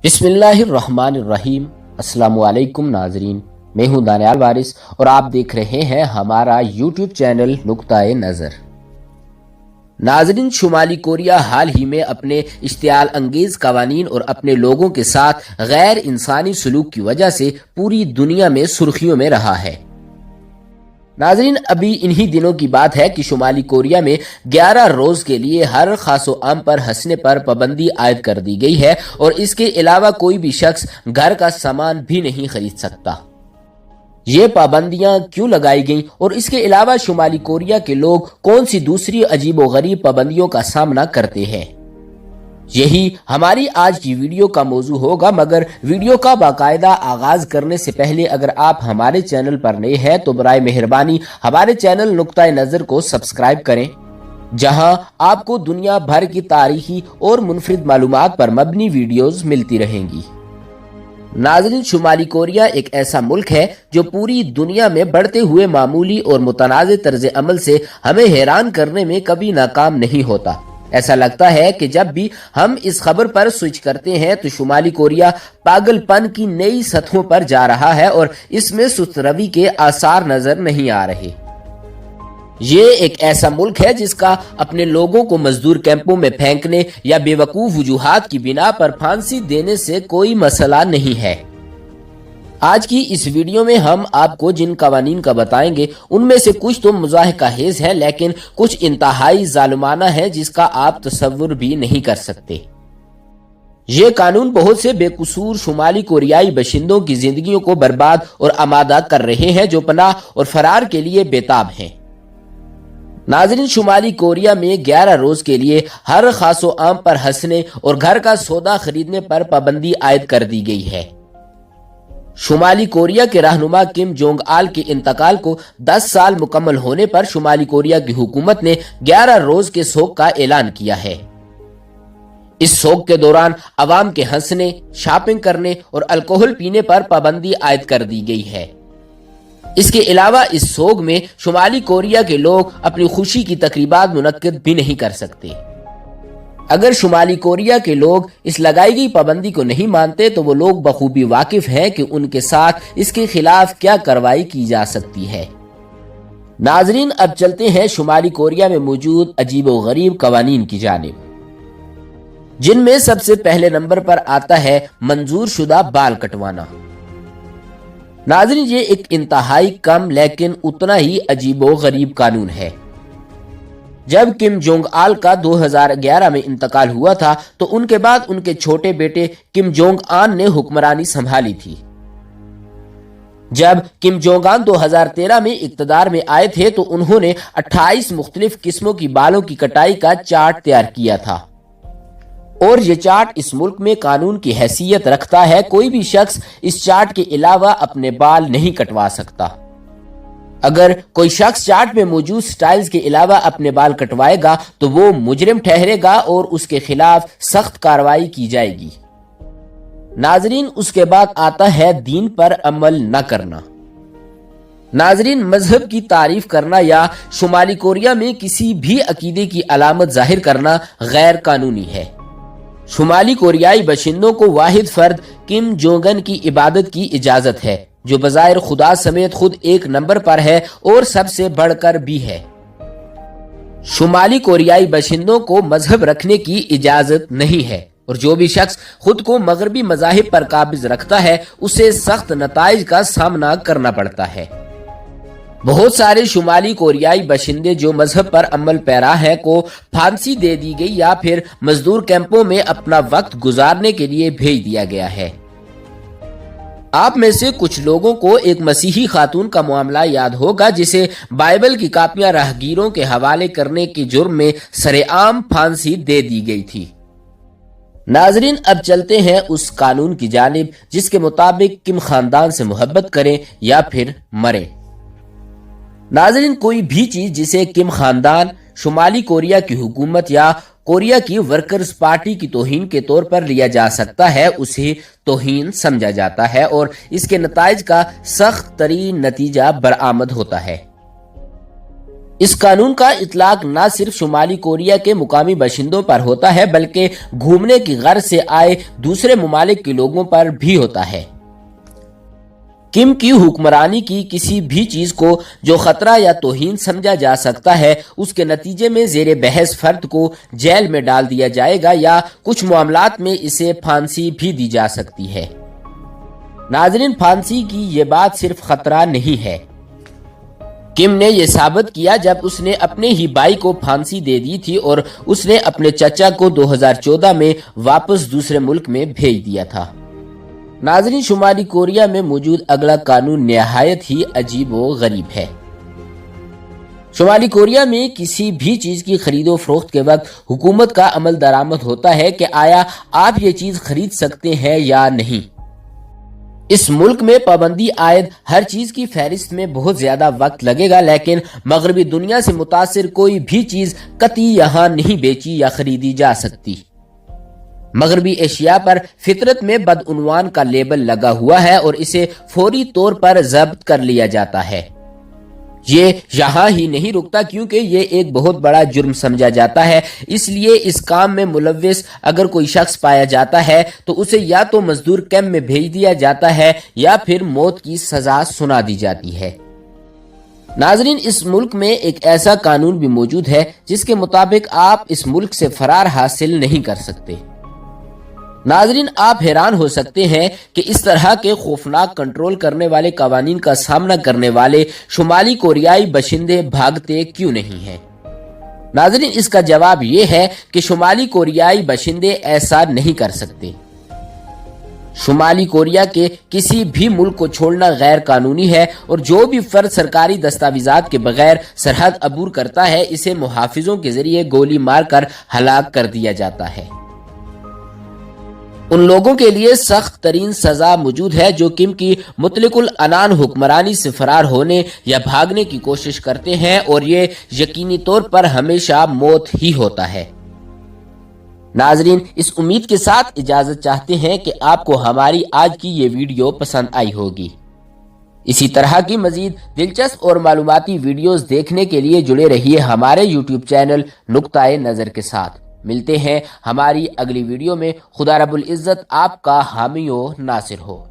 بسم اللہ الرحمن الرحیم۔ السلام علیکم ناظرین، میں ہوں دانیال وارث اور آپ دیکھ رہے ہیں ہمارا یوٹیوب چینل نقطہ نظر۔ ناظرین، شمالی کوریا حال ہی میں اپنے اشتعال انگیز قوانین اور اپنے لوگوں کے ساتھ غیر انسانی سلوک کی وجہ سے پوری دنیا میں سرخیوں میں رہا ہے۔ ناظرین، ابھی انہی دنوں کی بات ہے کہ شمالی کوریا میں 11 روز کے لیے ہر خاص و عام پر ہنسنے پر پابندی عائد کر دی گئی ہے اور اس کے علاوہ کوئی بھی شخص گھر کا سامان بھی نہیں خرید سکتا۔ یہ پابندیاں کیوں لگائی گئیں اور اس کے علاوہ شمالی کوریا کے لوگ کون سی دوسری عجیب و غریب پابندیوں کا سامنا کرتے ہیں، یہی ہماری آج کی ویڈیو کا موضوع ہوگا۔ مگر ویڈیو کا باقاعدہ آغاز کرنے سے پہلے اگر آپ ہمارے چینل پر نئے ہیں تو برائے مہربانی ہمارے چینل نقطہ نظر کو سبسکرائب کریں، جہاں آپ کو دنیا بھر کی تاریخی اور منفرد معلومات پر مبنی ویڈیوز ملتی رہیں گی۔ ناظرین، شمالی کوریا ایک ایسا ملک ہے جو پوری دنیا میں بڑھتے ہوئے معمولی اور متنازع طرز عمل سے ہمیں حیران کرنے میں کبھی ناکام نہیں ہوتا۔ ایسا لگتا ہے کہ جب بھی ہم اس خبر پر سوئچ کرتے ہیں تو شمالی کوریا پاگل پن کی نئی سطحوں پر جا رہا ہے اور اس میں سست روی کے آثار نظر نہیں آ رہے۔ یہ ایک ایسا ملک ہے جس کا اپنے لوگوں کو مزدور کیمپوں میں پھینکنے یا بے وقوف وجوہات کی بنا پر پھانسی دینے سے کوئی مسئلہ نہیں ہے۔ آج کی اس ویڈیو میں ہم آپ کو جن قوانین کا بتائیں گے ان میں سے کچھ تو مضاحکہ خیز ہے، لیکن کچھ انتہائی ظالمانہ ہے جس کا آپ تصور بھی نہیں کر سکتے۔ یہ قانون بہت سے بے قصور شمالی کوریائی باشندوں کی زندگیوں کو برباد اور آمادہ کر رہے ہیں جو پناہ اور فرار کے لیے بےتاب ہیں۔ ناظرین، شمالی کوریا میں 11 روز کے لیے ہر خاص و عام پر ہنسنے اور گھر کا سودا خریدنے پر پابندی عائد کر دی گئی ہے۔ شمالی کوریا کے رہنما کم جونگ آل کے انتقال کو 10 سال مکمل ہونے پر شمالی کوریا کی حکومت نے 11 روز کے سوگ کا اعلان کیا ہے۔ اس سوگ کے دوران عوام کے ہنسنے، شاپنگ کرنے اور الکوہل پینے پر پابندی عائد کر دی گئی ہے۔ اس کے علاوہ اس سوگ میں شمالی کوریا کے لوگ اپنی خوشی کی تقریبات منعقد بھی نہیں کر سکتے۔ اگر شمالی کوریا کے لوگ اس لگائی گئی پابندی کو نہیں مانتے تو وہ لوگ بخوبی واقف ہیں کہ ان کے ساتھ اس کے خلاف کیا کارروائی کی جا سکتی ہے۔ ناظرین، اب چلتے ہیں شمالی کوریا میں موجود عجیب و غریب قوانین کی جانب، جن میں سب سے پہلے نمبر پر آتا ہے منظور شدہ بال کٹوانا۔ ناظرین، یہ ایک انتہائی کم لیکن اتنا ہی عجیب و غریب قانون ہے۔ جب کم جونگ آل کا 2011 میں انتقال ہوا تھا تو ان کے بعد ان کے چھوٹے بیٹے کم جونگ آن نے حکمرانی سنبھالی تھی۔ جب کم جونگ آن 2013 میں اقتدار میں آئے تھے تو انہوں نے 28 مختلف قسموں کی بالوں کی کٹائی کا چارٹ تیار کیا تھا، اور یہ چارٹ اس ملک میں قانون کی حیثیت رکھتا ہے۔ کوئی بھی شخص اس چارٹ کے علاوہ اپنے بال نہیں کٹوا سکتا۔ اگر کوئی شخص چارٹ میں موجود سٹائلز کے علاوہ اپنے بال کٹوائے گا تو وہ مجرم ٹھہرے گا اور اس کے خلاف سخت کارروائی کی جائے گی۔ ناظرین، اس کے بعد آتا ہے دین پر عمل نہ کرنا۔ ناظرین، مذہب کی تعریف کرنا یا شمالی کوریا میں کسی بھی عقیدے کی علامت ظاہر کرنا غیر قانونی ہے۔ شمالی کوریائی باشندوں کو واحد فرد کم جونگ ان کی عبادت کی اجازت ہے، جو بظاہر خدا سمیت خود ایک نمبر پر ہے اور سب سے بڑھ کر بھی ہے۔ شمالی کوریائی باشندوں کو مذہب رکھنے کی اجازت نہیں ہے، اور جو بھی شخص خود کو مغربی مذاہب پر قابض رکھتا ہے اسے سخت نتائج کا سامنا کرنا پڑتا ہے۔ بہت سارے شمالی کوریائی باشندے جو مذہب پر عمل پیرا ہیں کو پھانسی دے دی گئی یا پھر مزدور کیمپوں میں اپنا وقت گزارنے کے لیے بھیج دیا گیا ہے۔ آپ میں سے کچھ لوگوں کو ایک مسیحی خاتون کا معاملہ یاد ہوگا جسے بائبل کی کاپیاں راہگیروں کے حوالے کرنے کے جرم میں سرے عام پھانسی دے دی گئی تھی۔ ناظرین، اب چلتے ہیں اس قانون کی جانب جس کے مطابق کم خاندان سے محبت کریں یا پھر مریں۔ ناظرین، کوئی بھی چیز جسے کم خاندان، شمالی کوریا کی حکومت یا کوریا کی ورکرز پارٹی کی توہین کے طور پر لیا جا سکتا ہے اسے توہین سمجھا جاتا ہے اور اس کے نتائج کا سخت ترین نتیجہ برآمد ہوتا ہے۔ اس قانون کا اطلاق نہ صرف شمالی کوریا کے مقامی باشندوں پر ہوتا ہے بلکہ گھومنے کی غرض سے آئے دوسرے ممالک کے لوگوں پر بھی ہوتا ہے۔ کم کی حکمرانی کی کسی بھی چیز کو جو خطرہ یا توہین سمجھا جا سکتا ہے اس کے نتیجے میں زیر بحث فرد کو جیل میں ڈال دیا جائے گا یا کچھ معاملات میں اسے پھانسی بھی دی جا سکتی ہے۔ ناظرین، پھانسی کی یہ بات صرف خطرہ نہیں ہے۔ کم نے یہ ثابت کیا جب اس نے اپنے ہی بھائی کو پھانسی دے دی تھی اور اس نے اپنے چچا کو 2014 میں واپس دوسرے ملک میں بھیج دیا تھا۔ ناظرین، شمالی کوریا میں موجود اگلا قانون نہایت ہی عجیب و غریب ہے۔ شمالی کوریا میں کسی بھی چیز کی خرید و فروخت کے وقت حکومت کا عمل درآمد ہوتا ہے کہ آیا آپ یہ چیز خرید سکتے ہیں یا نہیں۔ اس ملک میں پابندی عائد ہر چیز کی فہرست میں بہت زیادہ وقت لگے گا، لیکن مغربی دنیا سے متاثر کوئی بھی چیز قطعی یہاں نہیں بیچی یا خریدی جا سکتی۔ مغربی اشیاء پر فطرت میں بدعنوان کا لیبل لگا ہوا ہے اور اسے فوری طور پر ضبط کر لیا جاتا ہے۔ یہ یہاں ہی نہیں رکتا کیونکہ یہ ایک بہت بڑا جرم سمجھا جاتا ہے، اس لیے اس کام میں ملوث اگر کوئی شخص پایا جاتا ہے تو اسے یا تو مزدور کیمپ میں بھیج دیا جاتا ہے یا پھر موت کی سزا سنا دی جاتی ہے۔ ناظرین، اس ملک میں ایک ایسا قانون بھی موجود ہے جس کے مطابق آپ اس ملک سے فرار حاصل نہیں کر سکتے۔ ناظرین، آپ حیران ہو سکتے ہیں کہ اس طرح کے خوفناک کنٹرول کرنے والے قوانین کا سامنا کرنے والے شمالی کوریائی باشندے بھاگتے کیوں نہیں ہیں۔ ناظرین، اس کا جواب یہ ہے کہ شمالی کوریائی باشندے ایسا نہیں کر سکتے۔ شمالی کوریا کے کسی بھی ملک کو چھوڑنا غیر قانونی ہے اور جو بھی فرد سرکاری دستاویزات کے بغیر سرحد عبور کرتا ہے اسے محافظوں کے ذریعے گولی مار کر ہلاک کر دیا جاتا ہے۔ ان لوگوں کے لیے سخت ترین سزا موجود ہے جو کم کی مطلق العنان حکمرانی سے فرار ہونے یا بھاگنے کی کوشش کرتے ہیں، اور یہ یقینی طور پر ہمیشہ موت ہی ہوتا ہے۔ ناظرین، اس امید کے ساتھ اجازت چاہتے ہیں کہ آپ کو ہماری آج کی یہ ویڈیو پسند آئی ہوگی۔ اسی طرح کی مزید دلچسپ اور معلوماتی ویڈیوز دیکھنے کے لیے جڑے رہیے ہمارے یوٹیوب چینل نقطۂ نظر کے ساتھ۔ ملتے ہیں ہماری اگلی ویڈیو میں۔ خدا رب العزت آپ کا حامی و ناصر ہو۔